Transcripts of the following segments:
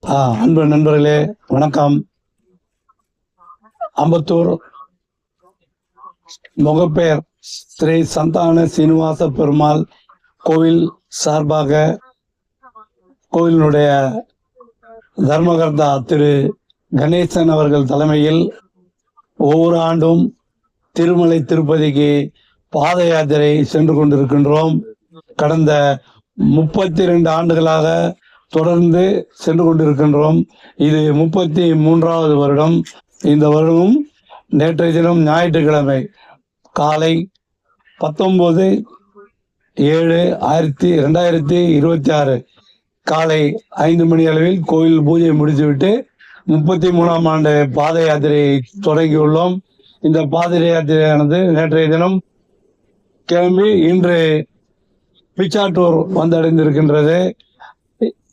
அன்பு நண்பர்களே வணக்கம். அம்பத்தூர் முகப்பேர் ஸ்ரீ சந்தான சீனிவாச பெருமாள் கோவில் சார்பாக கோவிலினுடைய தர்மகர்த்தா திரு கணேசன் அவர்கள் தலைமையில் ஒவ்வொரு ஆண்டும் திருமலை திருப்பதிக்கு பாத யாத்திரை சென்று கொண்டிருக்கின்றோம். கடந்த 32 ஆண்டுகளாக தொடர்ந்து சென்று கொண்டிருக்கின்றோம். இது 33வது வருடம். இந்த வருடம் நேற்றைய தினம் ஞாயிற்றுக்கிழமை காலை 19/7/2026 காலை 5 மணி அளவில் கோயில் பூஜை முடித்துவிட்டு 33ஆம் ஆண்டு பாத யாத்திரையை தொடங்கியுள்ளோம். இந்த பாத யாத்திரையானது நேற்றைய தினம் கிளம்பி இன்று பிச்சாட்டூர் வந்தடைந்திருக்கின்றது.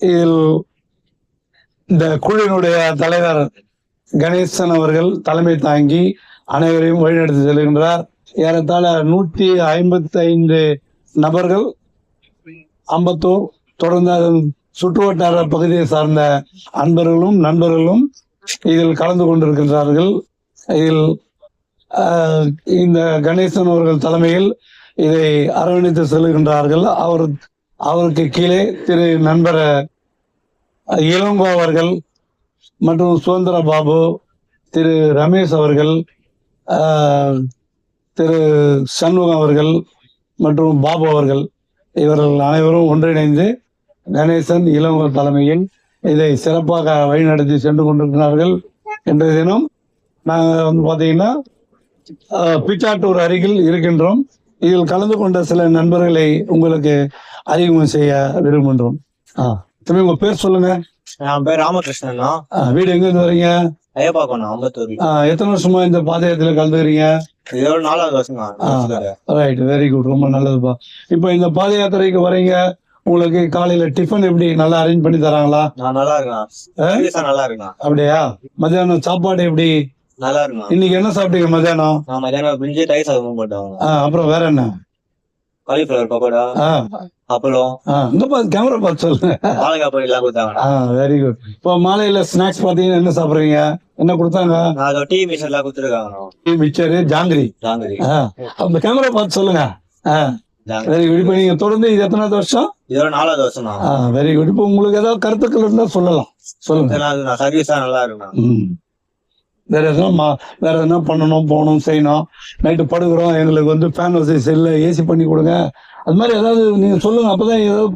இதில் இந்த குழுவினுடைய தலைவர் கணேசன் அவர்கள் தலைமை தாங்கி அனைவரையும் வழிநடத்தி செல்கின்றார். ஏறத்தாழ 155 நபர்கள் அம்பத்தூர் தொடர்ந்து சுற்றுவட்டார பகுதியை சார்ந்த அன்பர்களும் நண்பர்களும் இதில் கலந்து கொண்டிருக்கின்றார்கள். இதில் இந்த கணேசன் அவர்கள் தலைமையில் இதை அரவணைத்து செல்கின்றார்கள். அவருக்கு கீழே திரு நண்பர் இளங்கோ அவர்கள் மற்றும் சுதந்திர பாபு, திரு ரமேஷ் அவர்கள், திரு சண்முகம் அவர்கள் மற்றும் பாபு அவர்கள், இவர்கள் அனைவரும் ஒன்றிணைந்து கணேசன் இளங்கோ தலைமையில் இதை சிறப்பாக வழிநடத்தி சென்று கொண்டிருக்கிறார்கள். இன்றைய தினம் நாங்கள் பார்த்தீங்கன்னா பிச்சாட்டூர் அருகில் இருக்கின்றோம். இதில் கலந்து கொண்ட சில நண்பர்களை உங்களுக்கு அறிமுகம் செய்ய விரும்புகின்றோம். தம்பி, உங்க பேர் சொல்லுங்க. என் பேர் ராமகிருஷ்ணன். வீடு எங்க இருந்து வரீங்க? ஐயப்பாக்கம், அம்பத்தூர். எத்தனை வருஷமா இந்த பாத யாத்திரையில கலந்துக்கிறீங்க? இதோட 4வது வருஷம். ரைட், வெரி குட், ரொம்ப நல்லதுப்பா. இப்போ இந்த பாத யாத்திரைக்கு வரீங்க, உங்களுக்கு காலையில டிஃபன் எப்படி நல்லா அரேஞ்ச் பண்ணி தராங்களா? நான் நல்லா இருக்கேன். நல்லா இருக்கேன். அப்படியா? மத்தியானம் சாப்பாடு எப்படி? நல்லா இருக்கும். இன்னைக்கு என்ன சாப்பிட்டீங்க மத்தியானம்? நான் மத்தியானம் பிரிஞ்சு தயிர் சாதமும் போட்டோம். அப்புறம் வேற என்ன? காலிஃபிளவர் பக்கோடா, அப்பளம். இந்த கேமரா பார்த்து சொல்லுங்க. வாழைக்காய் பொரியல் எல்லாம் கொடுத்தாங்க. Very good. இப்போ மாலையில ஸ்நாக்ஸ் பாத்தீங்கன்னா என்ன சாப்பிடுறீங்க? என்ன கொடுத்தாங்க? டீ மிக்சர் எல்லாம் கொடுத்துருக்காங்க. Tea mixture, jangiri. அந்த கேமரா பார்த்து சொல்லுங்க. Very good. இப்போ நீங்க தொடர்ந்து இது எத்தனாவது வருஷம்? இதோட 4வது வருஷம். Very good. இப்போ உங்களுக்கு ஏதாவது கருத்துக்கள் இருந்தா சொல்லலாம், சொல்லுங்க. நான் சர்வீஸா நல்லா இருக்கும். வேற எதுனா பண்ணணும், போகணும், செய்யணும். நைட்டு படுக்கிறோம், எங்களுக்கு ஃபேன் வசதி இல்லை, ஏசி பண்ணி கொடுங்க, அது மாதிரி ஏதாவது நீங்க சொல்லுங்க. அப்பதான் ஏதாவது